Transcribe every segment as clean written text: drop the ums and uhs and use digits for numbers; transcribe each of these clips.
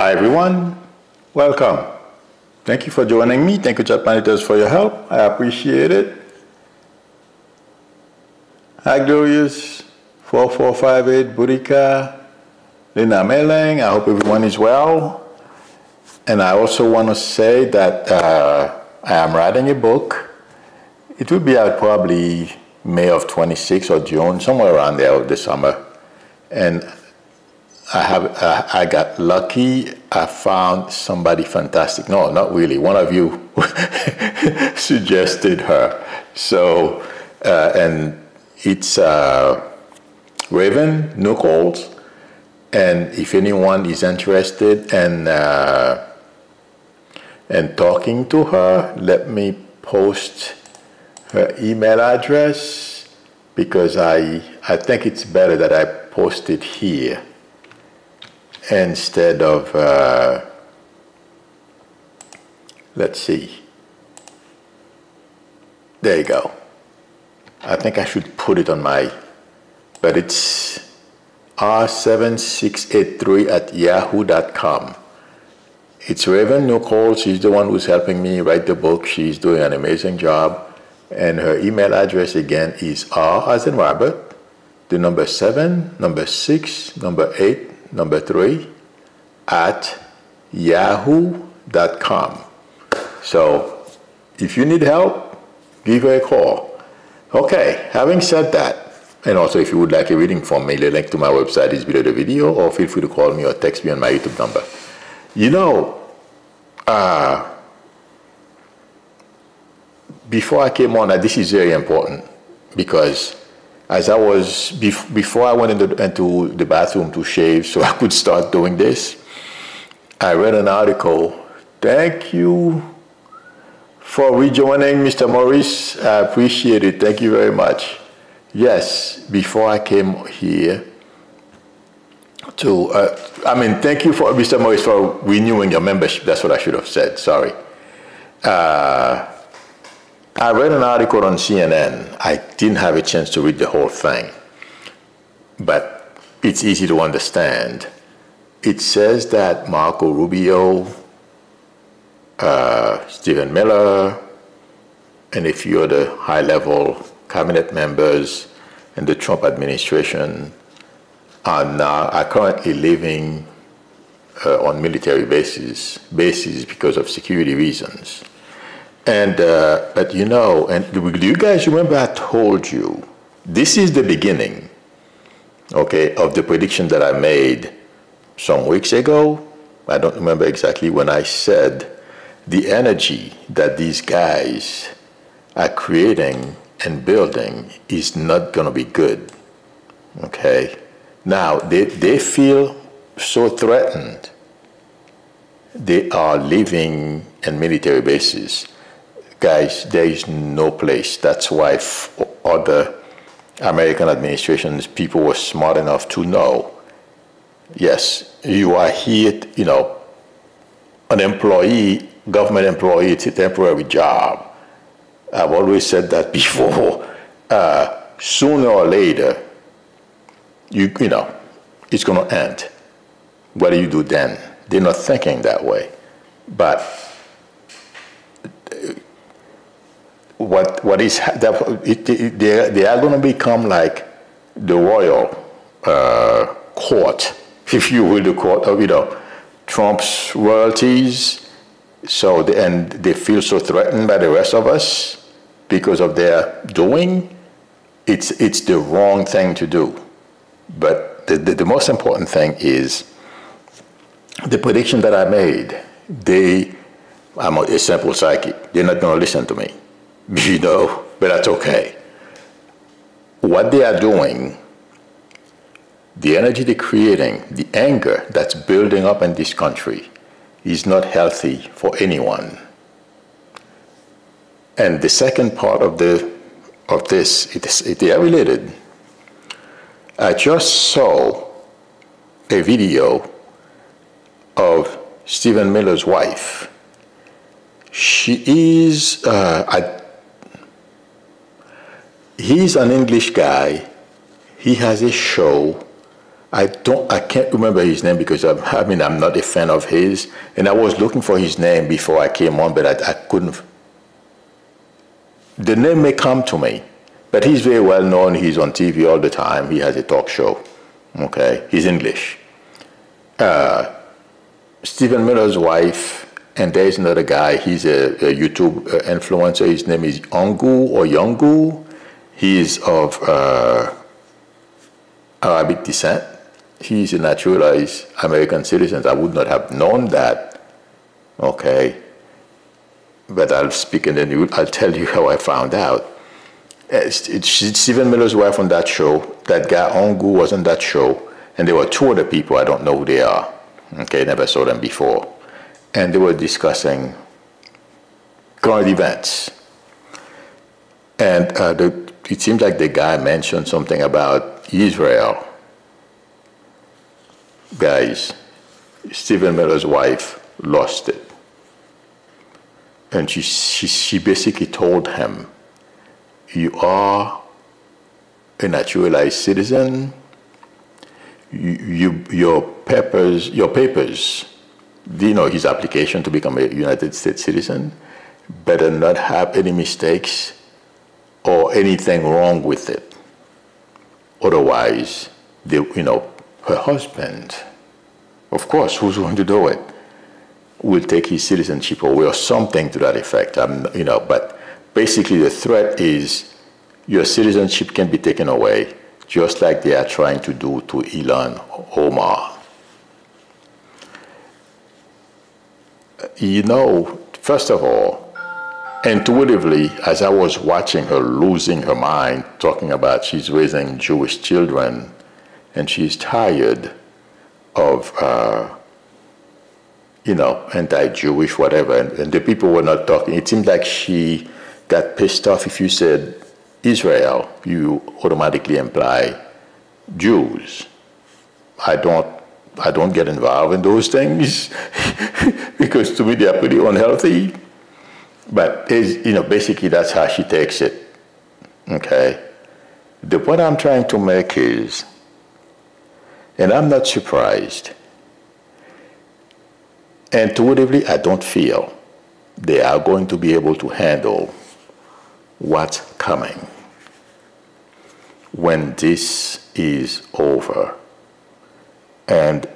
Hi everyone, welcome. Thank you for joining me. Thank you, chat managers, for your help. I appreciate it. Hi Glorious, 4458, Burika, Lina Meleng. I hope everyone is well. And I also want to say that I am writing a book. It will be out probably May of 26 or June, somewhere around there of the summer. And I got lucky. I found somebody fantastic. No, not really. One of you suggested her. So, and it's Raven Nichols. And if anyone is interested in talking to her, let me post her email address, because I think it's better that I post it here instead of, let's see. There you go. I think I should put it on my, but it's r7683@yahoo.com. It's Raven Nichols. She's the one who's helping me write the book. She's doing an amazing job. And her email address again is R as in Robert, the number 7, number 6, number 8, number 3 at yahoo.com. So if you need help, give her a call. Okay, having said that, and also if you would like a reading from me, the link to my website is below the video, or feel free to call me or text me on my YouTube number. You know, before I came on, this is very important, because as I was, before I went into the bathroom to shave so I could start doing this, I read an article. Thank you for rejoining, Mr. Morris. I appreciate it. Thank you very much. Yes, before I came here to, thank you for, Mr. Morris, for renewing your membership. That's what I should have said. Sorry. I read an article on CNN. I didn't have a chance to read the whole thing, but it's easy to understand. It says that Marco Rubio, Stephen Miller, and a few other high-level cabinet members in the Trump administration are currently living on military bases because of security reasons. And, but you know, and do you guys remember I told you, this is the beginning, okay, of the prediction that I made some weeks ago. I don't remember exactly when I said the energy that these guys are creating and building is not going to be good, okay? Now, they feel so threatened. They are living in military bases. Guys, there is no place. That's why other American administrations, people were smart enough to know, yes, you are here, you know, an employee, government employee, it's a temporary job. I've always said that before. Sooner or later, you know, it's going to end. What do you do then? They're not thinking that way. But what is they are going to become like the royal court, if you will, the court of, you know, Trump's royalties. So they feel so threatened by the rest of us because of their doing. It's the wrong thing to do. But the most important thing is the prediction that I made. I'm a simple psychic. They're not going to listen to me. You know, but that's okay. What they are doing, the energy they're creating, the anger that's building up in this country is not healthy for anyone. And the second part of this, they are related. I just saw a video of Stephen Miller's wife. She is, he's an English guy. He has a show I can't remember his name because I'm not a fan of his, and I was looking for his name before I came on, but I couldn't. The name may come to me, but he's very well known. He's on TV all the time. He has a talk show. Okay, he's English. Stephen Miller's wife, and there's another guy. He's a YouTube influencer. His name is Yongu. He is of Arabic descent. He's a naturalized American citizen. I would not have known that. Okay, but I'll speak and then I'll tell you how I found out. It's Stephen Miller's wife on that show. That guy Ongu was on that show, and there were two other people. I don't know who they are. Okay, never saw them before, and they were discussing current events. And it seems like the guy mentioned something about Israel. Guys, Stephen Miller's wife lost it, and she basically told him, "You are a naturalized citizen. Your papers, his application to become a United States citizen, better not have any mistakes or anything wrong with it. Otherwise, her husband, of course, who's going to do it, will take his citizenship away or something to that effect. But basically the threat is your citizenship can be taken away, just like they are trying to do to Ilhan Omar. First of all, intuitively, as I was watching her losing her mind, talking about she's raising Jewish children, and she's tired of, anti-Jewish, whatever, and the people were not talking. It seemed like she got pissed off. If you said Israel, you automatically imply Jews. I don't get involved in those things because to me they are pretty unhealthy. But basically that's how she takes it. Okay. The point I'm trying to make is, and I'm not surprised, intuitively I don't feel they are going to be able to handle what's coming when this is over. And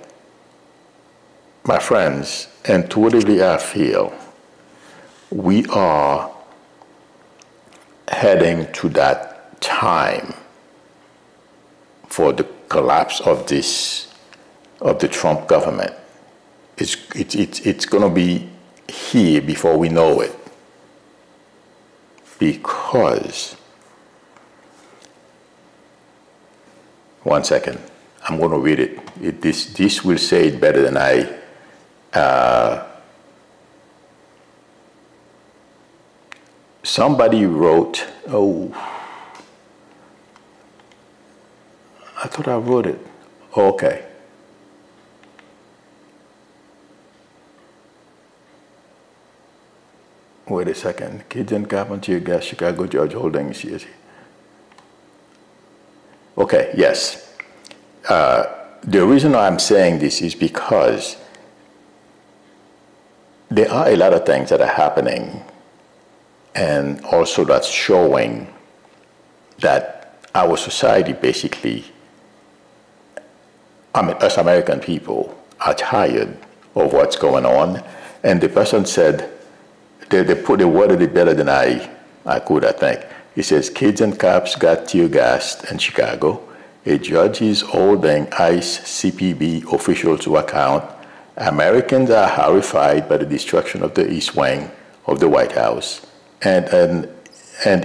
my friends, intuitively I feel we are heading to that time for the collapse of the Trump government. It's going to be here before we know it, because one second, I'm going to read it. This will say it better than I. Somebody wrote, I thought I wrote it. Okay. Wait a second. Kids and Carpentier Gas, Chicago, George Holdings, CSE. Okay, yes. The reason I'm saying this is because there are a lot of things that are happening, and also that's showing that our society basically, us American people are tired of what's going on. And the person said, they worded it better than I could, I think. He says, kids and cops got tear gassed in Chicago. A judge is holding ICE CPB officials to account. Americans are horrified by the destruction of the East Wing of the White House. And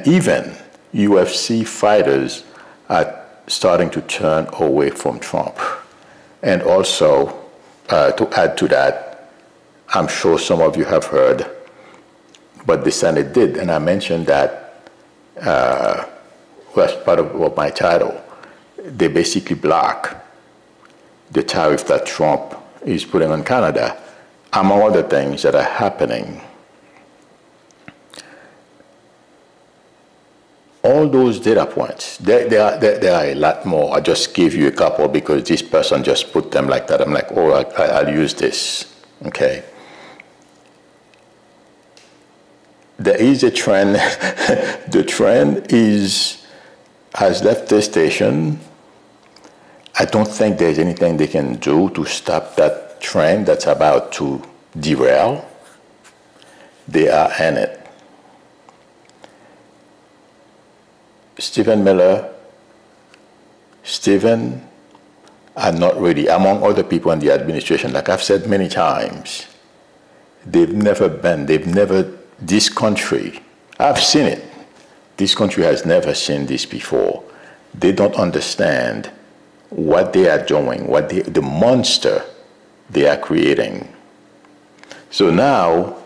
even UFC fighters are starting to turn away from Trump. And also, to add to that, I'm sure some of you have heard what the Senate did, and I mentioned that was part of my title. They basically block the tariff that Trump is putting on Canada, among other things that are happening. all those data points, there are a lot more. I just gave you a couple because this person just put them like that. I'm like, oh, I'll use this, okay? There is a trend. The trend has left the station. I don't think there's anything they can do to stop that trend that's about to derail. They are in it. Stephen are not ready, among other people in the administration. Like I've said many times, this country, I've seen it. This country has never seen this before. They don't understand what they are doing, the monster they are creating. So now,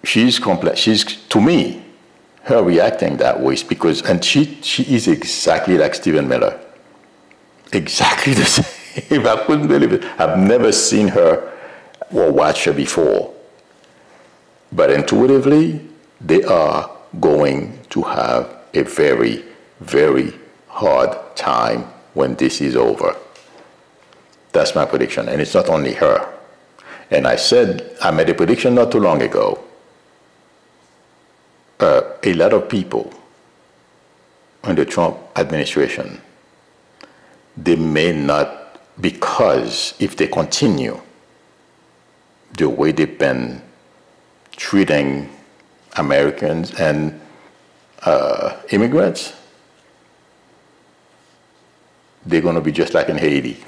to me, her reacting that way is because, and she is exactly like Stephen Miller. Exactly the same. I couldn't believe it. I've never seen her or watched her before. But intuitively, they are going to have a very, very hard time when this is over. That's my prediction. And it's not only her. And I made a prediction not too long ago. A lot of people in the Trump administration, they may not, because if they continue the way they've been treating Americans and immigrants, they're going to be just like in Haiti.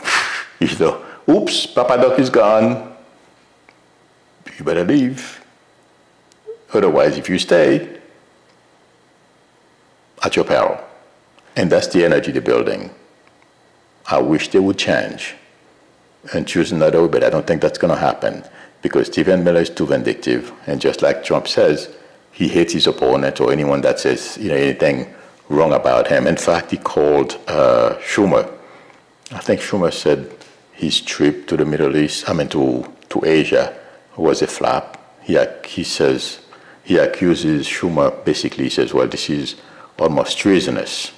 You know, oops, Papa Doc is gone. You better leave. Otherwise, if you stay, at your peril. And that's the energy they're building. I wish they would change and choose another way, but I don't think that's going to happen because Stephen Miller is too vindictive. And just like Trump says, he hates his opponent or anyone that says anything wrong about him. In fact, he called Schumer. I think Schumer said his trip to the Middle East, to Asia, was a flop. He says, he accuses Schumer, basically, he says, well, this is almost treasonous.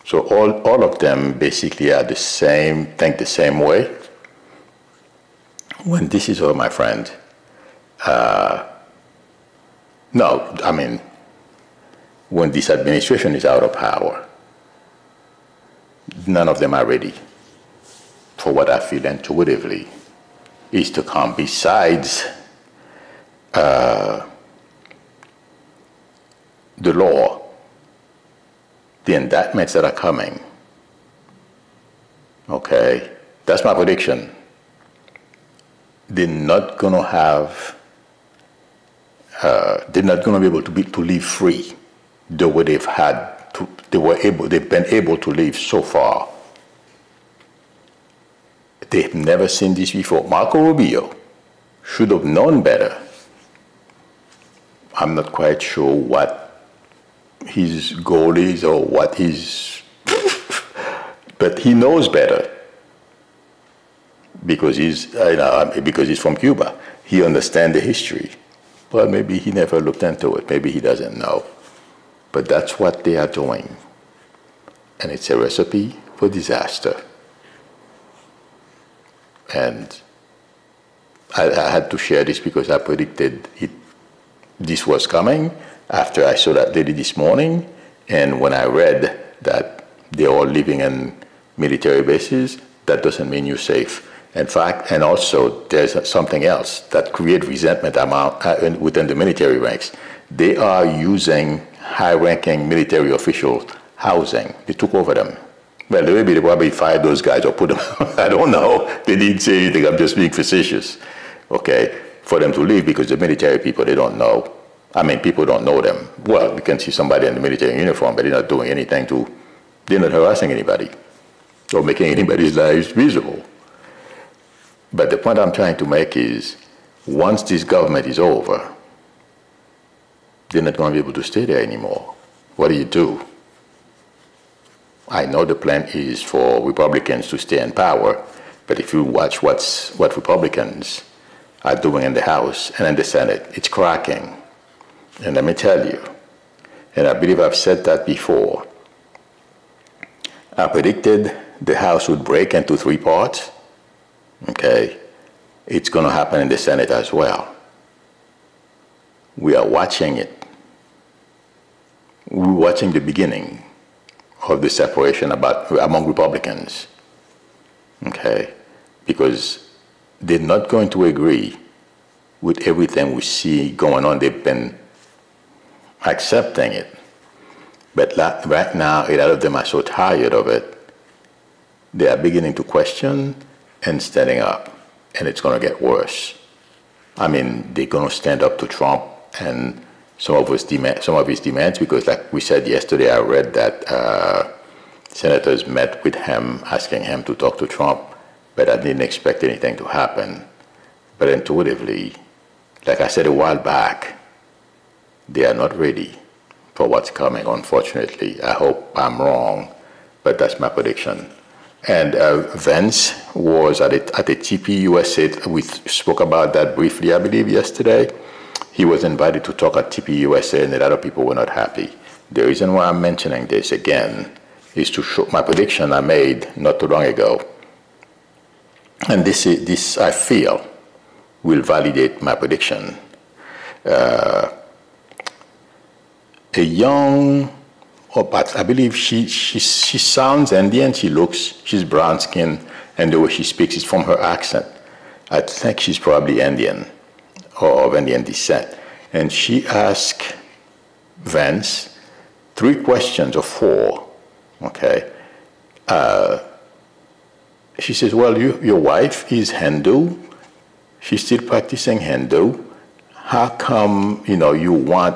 So all of them basically are think the same way. When this is over, my friend, when this administration is out of power, none of them are ready for what I feel intuitively is to come besides the law, the indictments that are coming. Okay, that's my prediction. They're not going to have. They're not going to be able to live free the way they've had to. They've been able to live so far. They've never seen this before. Marco Rubio should have known better. I'm not quite sure what his goal is or what his, but he knows better because he's from Cuba. He understands the history. Well, maybe he never looked into it. Maybe he doesn't know. But that's what they are doing. And it's a recipe for disaster. And I had to share this because I predicted this was coming after I saw that lady this morning. And when I read that they're all living in military bases, that doesn't mean you're safe. In fact, and also there's something else that creates resentment within the military ranks. They are using high-ranking military official housing. They took over them. Well, maybe they probably fired those guys or put them, I don't know. They didn't say anything, I'm just being facetious. Okay, for them to leave because the military people, they don't know. People don't know them. Well, you can see somebody in the military uniform, but they're not doing anything they're not harassing anybody or making anybody's lives miserable. But the point I'm trying to make is, once this government is over, they're not going to be able to stay there anymore. What do? I know the plan is for Republicans to stay in power, but if you watch what Republicans are doing in the House and in the Senate, it's cracking. And let me tell you, And I believe I've said that before. I predicted the House would break into three parts. Okay. It's going to happen in the Senate as well. We are watching it. We're watching the beginning of the separation among Republicans. Okay. Because they're not going to agree with everything we see going on. They've been accepting it. But right now, a lot of them are so tired of it, they are beginning to question and standing up. And it's going to get worse. I mean, they're going to stand up to Trump and some of his demands, because like we said yesterday, I read that senators met with him, asking him to talk to Trump, but I didn't expect anything to happen. But intuitively, like I said a while back, they are not ready for what's coming, unfortunately. I hope I'm wrong, but that's my prediction. And Vance was at the TP USA. We spoke about that briefly, I believe, yesterday. He was invited to talk at TP USA, and a lot of people were not happy. The reason why I'm mentioning this again is to show my prediction I made not too long ago. And this I feel, will validate my prediction. A young, but I believe she sounds Indian. She's brown skinned, and the way she speaks is from her accent. I think she's probably Indian or of Indian descent. And she asked Vance 3 questions or 4. Okay. She says, "Well, your wife is Hindu. She's still practicing Hindu. How come you want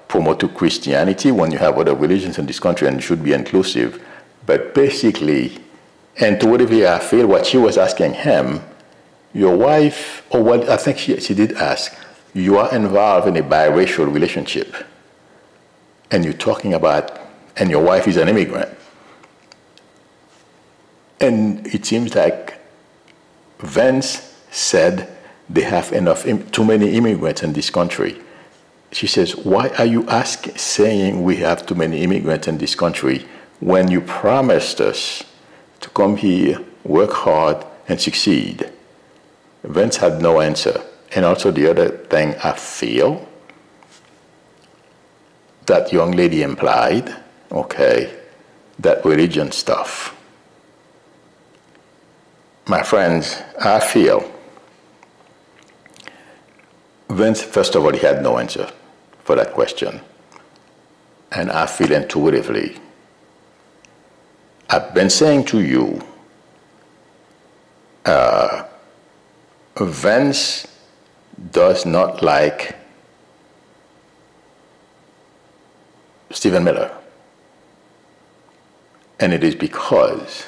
promote to Christianity when you have other religions in this country and should be inclusive?" But basically, intuitively, I feel what she was asking him, your wife, or what I think she did ask, you are involved in a biracial relationship, and you're talking about, and your wife is an immigrant. And it seems like Vance said they have too many immigrants in this country. She says, why are you saying we have too many immigrants in this country when you promised us to come here, work hard, and succeed? Vance had no answer. And also the other thing I feel, that young lady implied, okay, that religion stuff. My friends, I feel Vance, first of all, he had no answer for that question. And I feel intuitively, I've been saying to you, Vance does not like Stephen Miller. And it is because,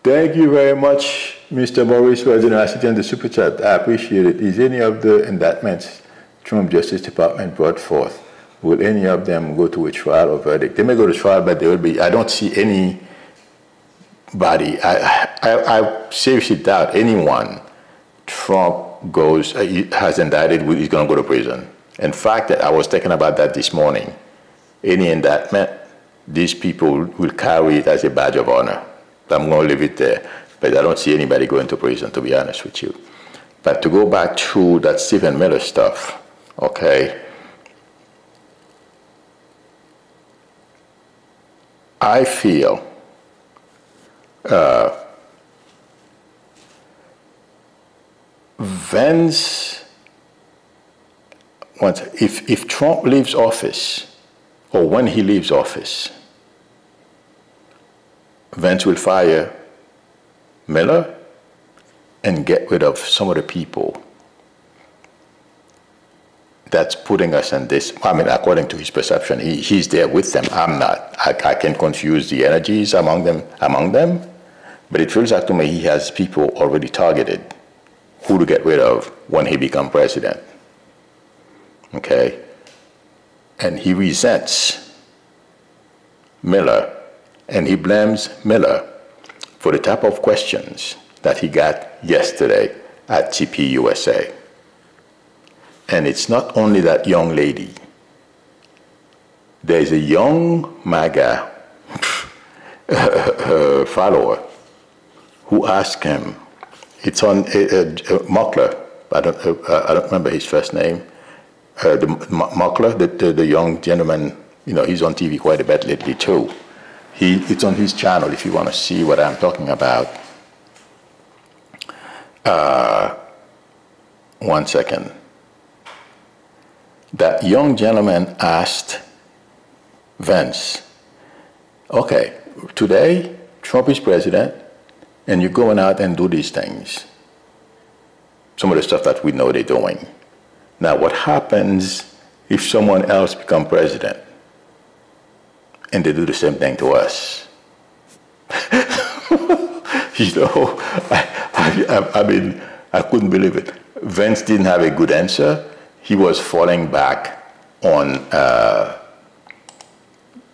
thank you very much, Mr. Maurice, for the generosity and the super chat. I appreciate it. Is any of the indictments Trump Justice Department brought forth, will any of them go to a trial or verdict? They may go to trial, but they will be, I don't see anybody, I seriously doubt anyone Trump has indicted, is going to go to prison. In fact, I was thinking about that this morning. Any indictment, these people will carry it as a badge of honor. I'm going to leave it there. But I don't see anybody going to prison, to be honest with you. But to go back to that Stephen Miller stuff, okay, I feel Vance, if Trump leaves office, or when he leaves office, Vance will fire Miller and get rid of some of the people that's putting us in this. I mean, according to his perception, he's there with them. I'm not. I can confuse the energies among them, but it feels like to me he has people already targeted who to get rid of when he becomes president. Okay? And he resents Miller, and he blames Miller for the type of questions that he got yesterday at TP USA. And it's not only that young lady. There's a young MAGA follower who asked him, it's on Muckler, I don't remember his first name, Muckler, the young gentleman, you know, he's on TV quite a bit lately too. It's on his channel if you want to see what I'm talking about. One second. That young gentleman asked Vance, okay, today Trump is president and you're going out and do these things. Some of the stuff that we know they're doing. Now what happens if someone else becomes president and they do the same thing to us? You know, I mean, I couldn't believe it. Vance didn't have a good answer. He was falling back on,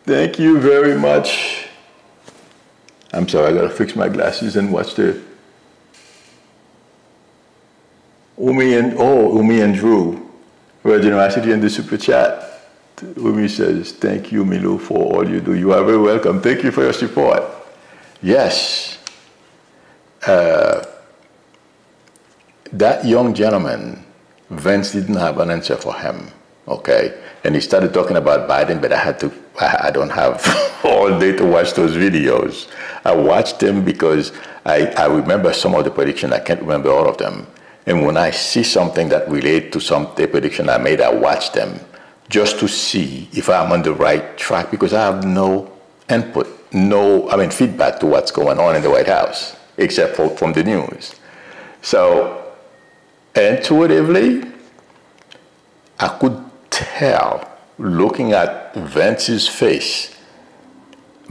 thank you very much. I'm sorry, I gotta fix my glasses and watch the, Umi and Drew, for generosity in the super chat. Umi says, thank you, Milu, for all you do. You are very welcome. Thank you for your support. Yes. That young gentleman, Vance didn't have an answer for him, okay? And he started talking about Biden, but I don't have all day to watch those videos. I watched them because I remember some of the predictions. I can't remember all of them. And when I see something that relates to some prediction I made, I watch them just to see if I'm on the right track, because I have no input, feedback to what's going on in the White House, except from the news. So intuitively, I could tell, looking at Vance's face,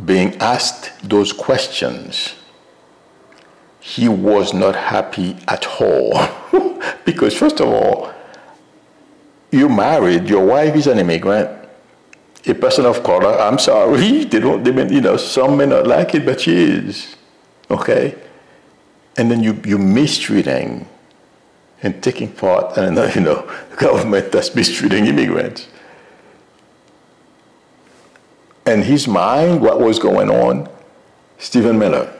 being asked those questions, he was not happy at all. Because first of all, you're married, your wife is an immigrant, a person of color. I'm sorry, some may not like it, but she is, okay? And then you're mistreating and taking part in, government that's mistreating immigrants. And his mind, what was going on? Stephen Miller.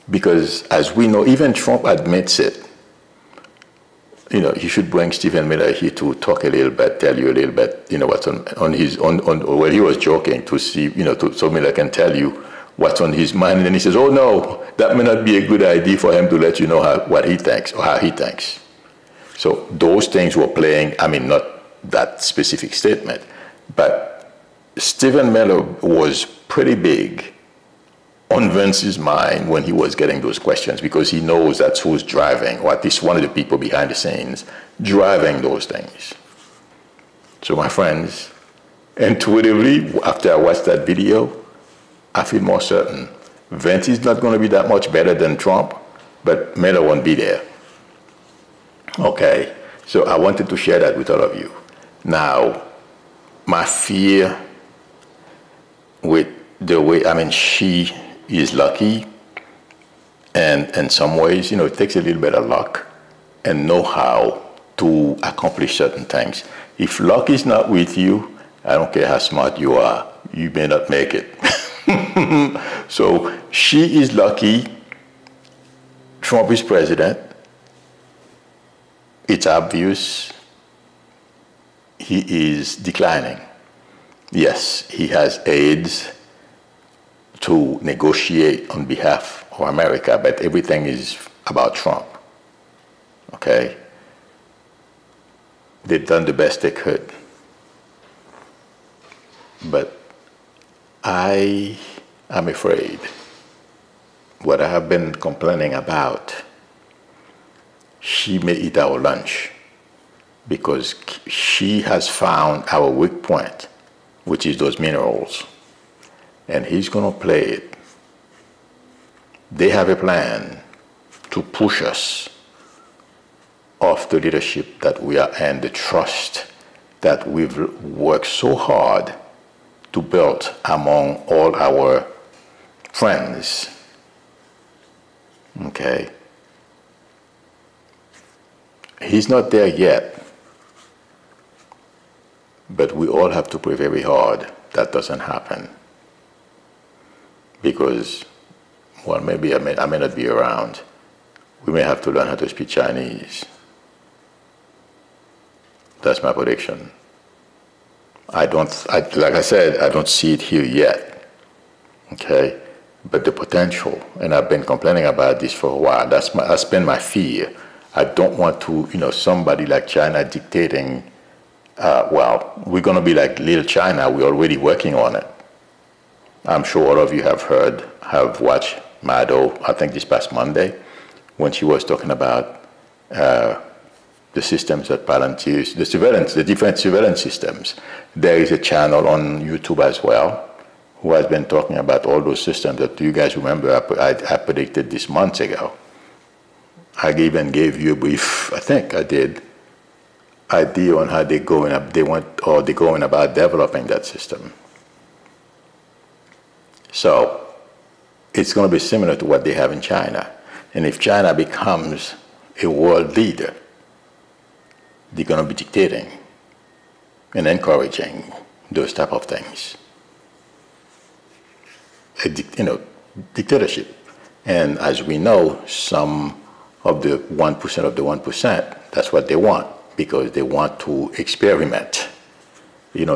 Because as we know, even Trump admits it. You should bring Stephen Miller here to talk a little bit, tell you a little bit, what's on his, well, he was joking to see, so Miller can tell you what's on his mind. And then he says, oh no, that may not be a good idea for him to let you know what he thinks or how he thinks. So those things were playing, not that specific statement, but Stephen Miller was pretty big on Vance's mind when he was getting those questions, because he knows that's who's driving, or at least one of the people behind the scenes driving those things. So my friends, intuitively, after I watched that video, I feel more certain. Vance is not going to be that much better than Trump, but Miller won't be there. Okay, so I wanted to share that with all of you. Now, my fear with the way, she is lucky, and in some ways, it takes a little bit of luck and know-how to accomplish certain things. If luck is not with you, I don't care how smart you are, you may not make it. So she is lucky, Trump is president, it's obvious he is declining. Yes, he has aides to negotiate on behalf of America, but everything is about Trump, okay? They've done the best they could. But I am afraid what I have been complaining about, she may eat our lunch, because she has found our weak point, which is those minerals. And he's going to play it. They have a plan to push us off the leadership that we are in, the trust that we've worked so hard to build among all our friends. Okay? He's not there yet. But we all have to pray very hard that doesn't happen. Because, well, maybe I may not be around. We may have to learn how to speak Chinese. That's my prediction. Like I said, I don't see it here yet. Okay? But the potential, and I've been complaining about this for a while, that's been my fear. I don't want to, somebody like China dictating, well, we're going to be like little China. We're already working on it. I'm sure all of you have watched Mado, I think this past Monday, when she was talking about the systems that Palantir, the different surveillance systems. There is a channel on YouTube as well who has been talking about all those systems that you guys remember I predicted this months ago. I even gave you a brief, I think I did, idea on how they're going about developing that system. So it's going to be similar to what they have in China. And if China becomes a world leader, they're going to be dictating and encouraging those type of things. Dictatorship. And as we know, some of the 1% of the 1%, that's what they want, because they want to experiment,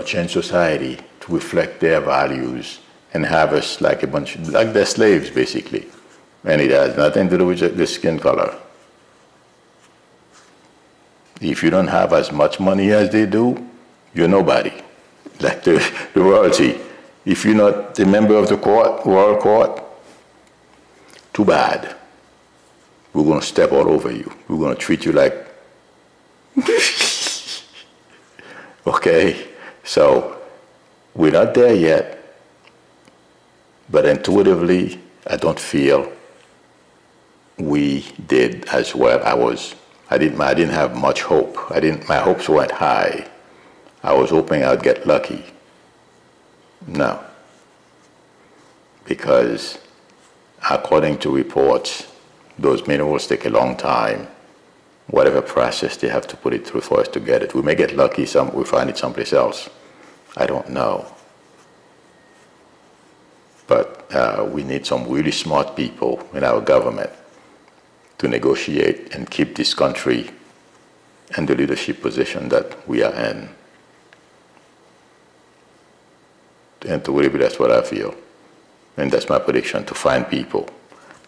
change society to reflect their values and have us like like they're slaves, basically. And it has nothing to do with the skin color. If you don't have as much money as they do, you're nobody. Like the royalty. If you're not a member of the royal court, too bad. We're going to step all over you. We're going to treat you like... Okay? So, we're not there yet. But intuitively, I don't feel we did as well. I didn't have much hope. My hopes weren't high. I was hoping I'd get lucky. No. Because according to reports, those minerals take a long time. Whatever process they have to put it through for us to get it. We may get lucky, we find it someplace else. I don't know. But we need some really smart people in our government to negotiate and keep this country in the leadership position that we are in. And to really, that's what I feel. And that's my prediction, to find people.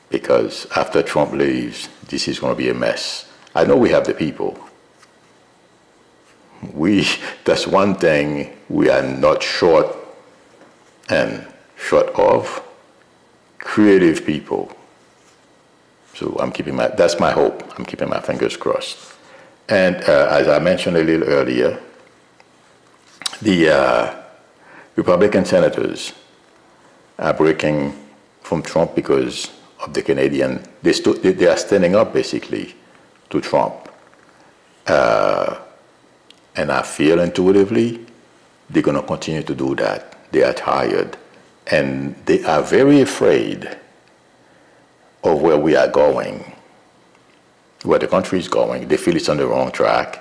Because after Trump leaves, this is going to be a mess. I know we have the people. That's one thing we are not short of, creative people. So that's my hope. I'm keeping my fingers crossed. And as I mentioned a little earlier, the Republican senators are breaking from Trump because of the Canadian. They are standing up basically to Trump. And I feel intuitively they're going to continue to do that. They are tired. And they are very afraid of where we are going, where the country is going. They feel it's on the wrong track.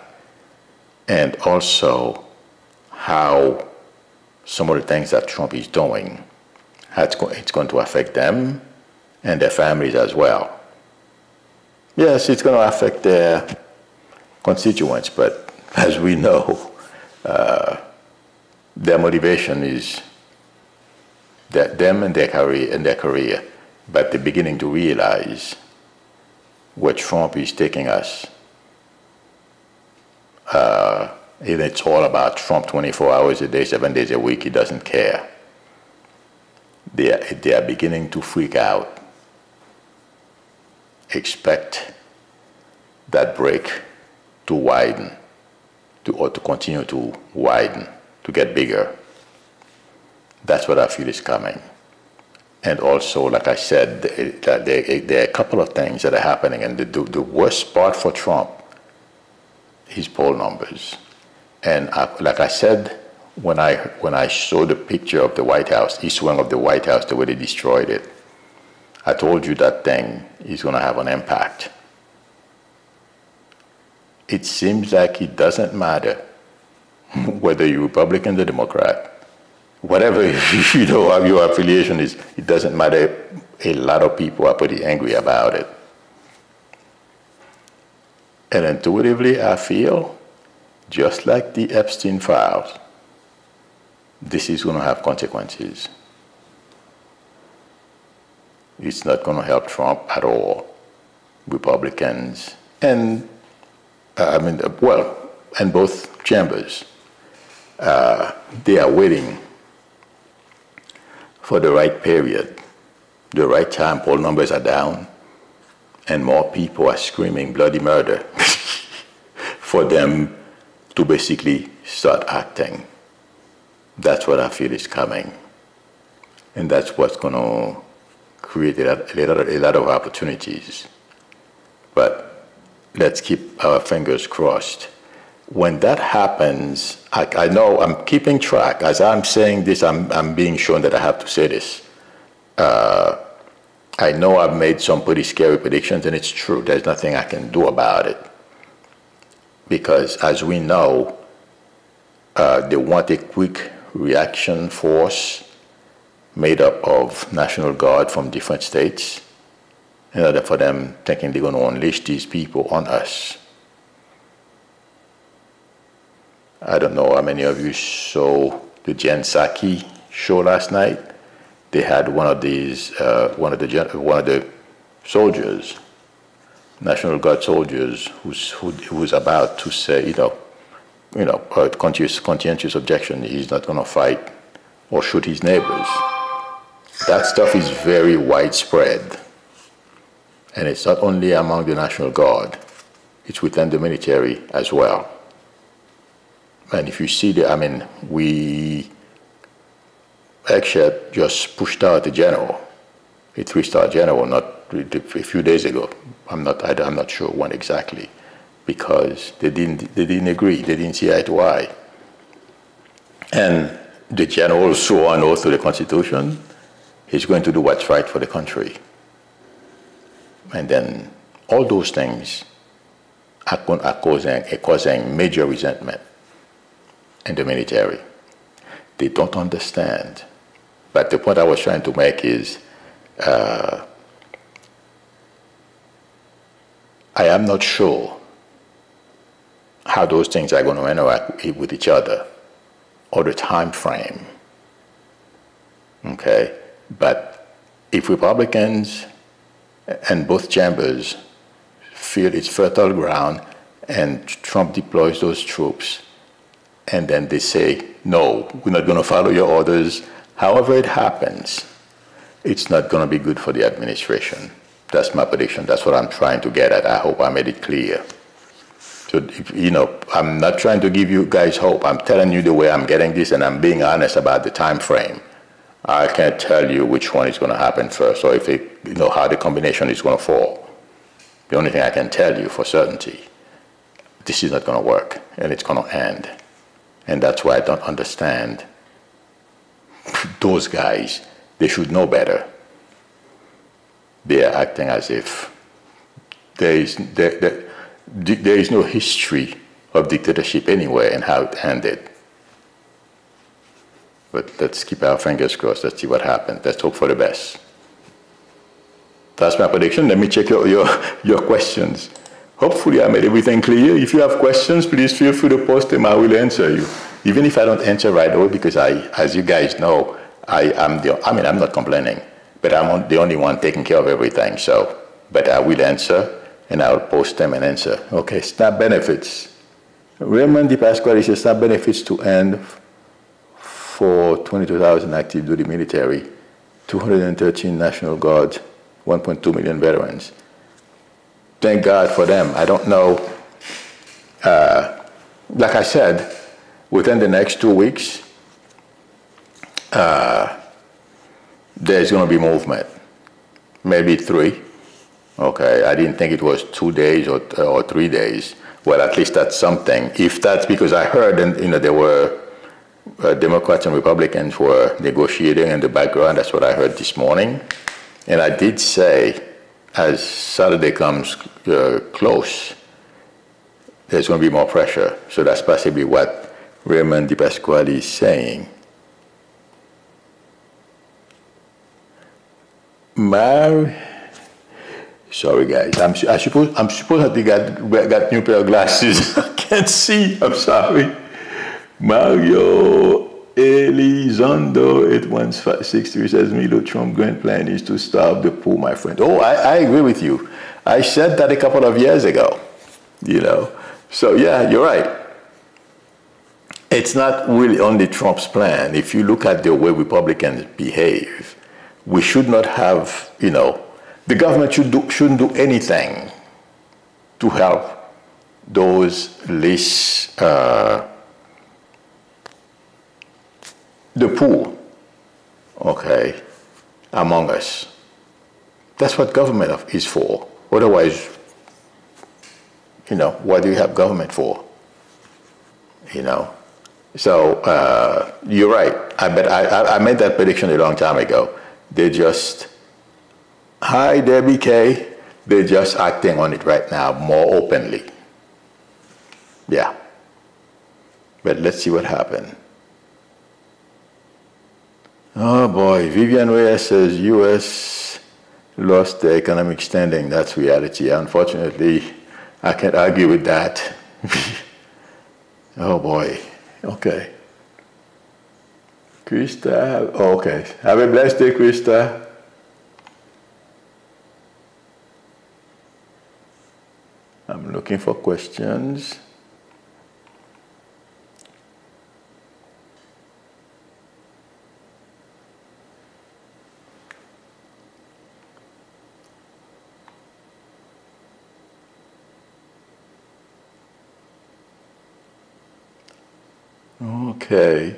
And also how some of the things that Trump is doing, it's going to affect them and their families as well. Yes, it's going to affect their constituents, but as we know, their motivation is them and their career, but they're beginning to realize where Trump is taking us. And it's all about Trump 24 hours a day, 7 days a week. He doesn't care. They are beginning to freak out. Expect that break to widen, or to continue to widen, to get bigger. That's what I feel is coming. And also, like I said, there are a couple of things that are happening, and the worst part for Trump, his poll numbers. And like I said, when I saw the picture of the White House, east wing of the White House, the way they destroyed it, I told you that thing is going to have an impact. It seems like it doesn't matter whether you're Republican or Democrat, whatever your affiliation is, it doesn't matter. A lot of people are pretty angry about it. And intuitively, I feel, just like the Epstein files, this is going to have consequences. It's not going to help Trump at all. Republicans and and both chambers, they are waiting for the right period, the right time. Poll numbers are down, and more people are screaming bloody murder for them to basically start acting. That's what I feel is coming, and that's what's going to create a lot of opportunities. But let's keep our fingers crossed. When that happens, I know I'm keeping track. As I'm saying this, I'm being shown that I have to say this. I know I've made some pretty scary predictions, and it's true. There's nothing I can do about it. Because as we know, they want a quick reaction force made up of National Guard from different states in order for them thinking they're going to unleash these people on us. I don't know how many of you saw the Jen Psaki show last night. They had one of the soldiers, National Guard soldiers, who was about to say, conscientious objection. He's not going to fight or shoot his neighbors. That stuff is very widespread, and it's not only among the National Guard; it's within the military as well. And if you see Ekshep just pushed out a general, a 3-star general, not a few days ago. I'm not sure when exactly, because they didn't agree. They didn't see eye to eye. And the general swore an oath to the Constitution. He's going to do what's right for the country. And then all those things are causing major resentment in the military. They don't understand. But the point I was trying to make is, I am not sure how those things are going to interact with each other or the time frame. Okay? But if Republicans and both chambers feel it's fertile ground and Trump deploys those troops, and then they say, no, we're not going to follow your orders, however it happens, it's not going to be good for the administration. That's my prediction. That's what I'm trying to get at. I hope I made it clear. So, I'm not trying to give you guys hope. I'm telling you the way I'm getting this, and I'm being honest about the time frame. I can't tell you which one is going to happen first, or how the combination is going to fall. The only thing I can tell you for certainty, this is not going to work, and it's going to end. And that's why I don't understand those guys. They should know better. They are acting as if there is no history of dictatorship anywhere and how it ended. But let's keep our fingers crossed. Let's see what happens. Let's hope for the best. That's my prediction. Let me check your questions. Hopefully I made everything clear. If you have questions, please feel free to post them. I will answer you. Even if I don't answer right away, because as you guys know, I'm not complaining, but I'm the only one taking care of everything. But I will answer, and I'll post them and answer. Okay, SNAP benefits. Raymond D. Pasquale says SNAP benefits to end for 22,000 active duty military, 213 National Guards, 1.2 million veterans. Thank God for them. I don't know. Like I said, within the next 2 weeks, there's going to be movement. Maybe 3. Okay, I didn't think it was 2 days or 3 days. Well, at least that's something. If that's because I heard, there were Democrats and Republicans were negotiating in the background. That's what I heard this morning. And I did say, as Saturday comes close, there's going to be more pressure. So that's possibly what Raymond Di Pasquale is saying. Sorry guys, I'm supposed to got new pair of glasses. I can't see. I'm sorry. Mario Elizondo 81663 says Milo Trump grand plan is to stop the poor, my friend. Oh, I agree with you. I said that a couple of years ago. So yeah, you're right. It's not really only Trump's plan. If you look at the way Republicans behave, we should not have, the government shouldn't do anything to help those least, the poor, okay, among us. That's what government is for. Otherwise, what do you have government for? So you're right. I made that prediction a long time ago. They just, hi Debbie K, they're just acting on it right now more openly. Yeah. But let's see what happens. Oh boy, Vivian Reyes says U.S. lost their economic standing. That's reality. Unfortunately, I can't argue with that. Oh boy. Okay. Krista, okay. Have a blessed day, Krista. I'm looking for questions. Okay.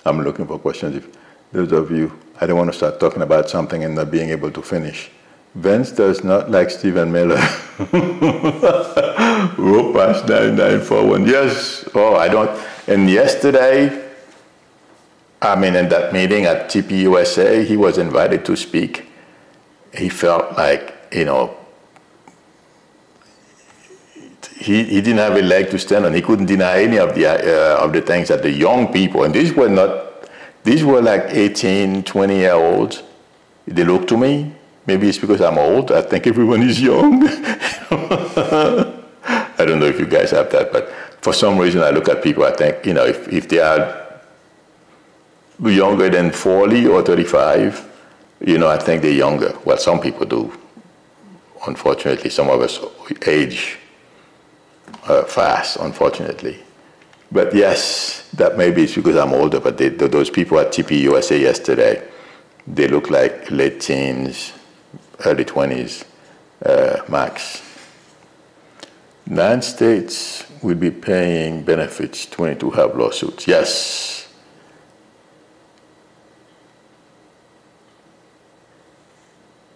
I'm looking for questions. If those of you, I don't want to start talking about something and not being able to finish. Vance does not like Stephen Miller. Ropash 9941. Yes. Oh, I don't. And yesterday, in that meeting at TPUSA, he was invited to speak. He felt like, he didn't have a leg to stand on. He couldn't deny any of the things that the young people, and these were like 18, 20-year-olds. They look to me. Maybe it's because I'm old. I think everyone is young. I don't know if you guys have that, but for some reason I look at people, I think, if they are younger than 40 or 35, I think they're younger. Well, some people do. Unfortunately, some of us age fast, unfortunately. But yes, that maybe it's because I'm older, but those people at TPUSA yesterday, they look like late teens, early 20s, max. 9 states will be paying benefits, 22 have lawsuits. Yes.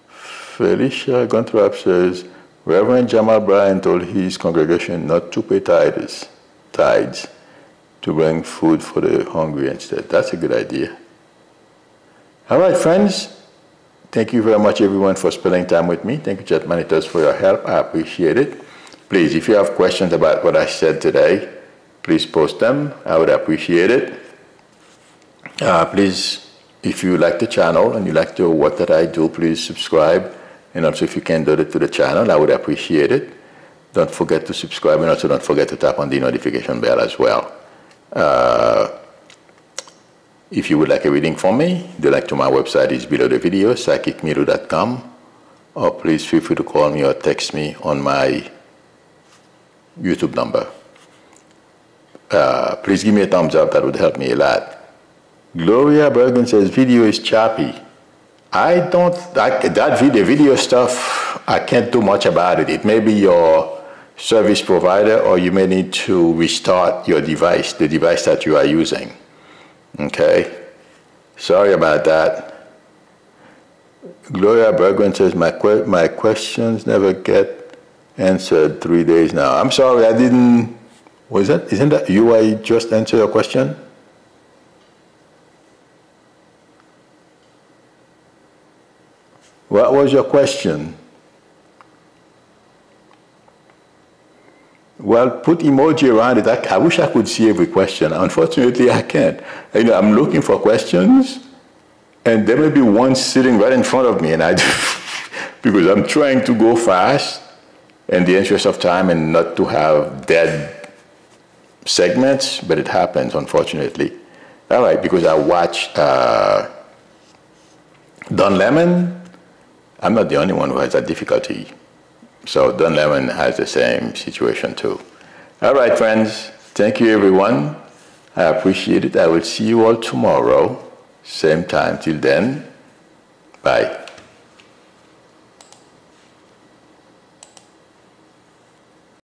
Felicia Gontrap says, Reverend Jamal Bryan told his congregation not to pay tithes, to bring food for the hungry instead. That's a good idea. All right, friends. Thank you very much, everyone, for spending time with me. Thank you, Chat Monitors, for your help. I appreciate it. Please, if you have questions about what I said today, please post them. I would appreciate it. Please, if you like the channel and you like the work that I do, please subscribe. And also, if you can donate to the channel, I would appreciate it. Don't forget to subscribe, and also don't forget to tap on the notification bell as well. If you would like a reading from me, the link to my website is below the video, psychicmiru.com. Or please feel free to call me or text me on my YouTube number. Please give me a thumbs up. That would help me a lot. Gloria Bergen says, video is choppy. The video stuff, I can't do much about it. It may be your service provider, or you may need to restart your device, the device that you are using. Okay? Sorry about that. Gloria Bergman says, my questions never get answered 3 days now. I'm sorry, I didn't, isn't that you? I just answered your question? What was your question? Well, put emoji around it. I wish I could see every question. Unfortunately, I can't. You know, I'm looking for questions, and there may be one sitting right in front of me, and I, because I'm trying to go fast in the interest of time and not to have dead segments, but it happens, unfortunately. All right, because I watched Don Lemon. I'm not the only one who has that difficulty. So Don Lemon has the same situation too. All right, friends. Thank you, everyone. I appreciate it. I will see you all tomorrow, same time. Till then, bye.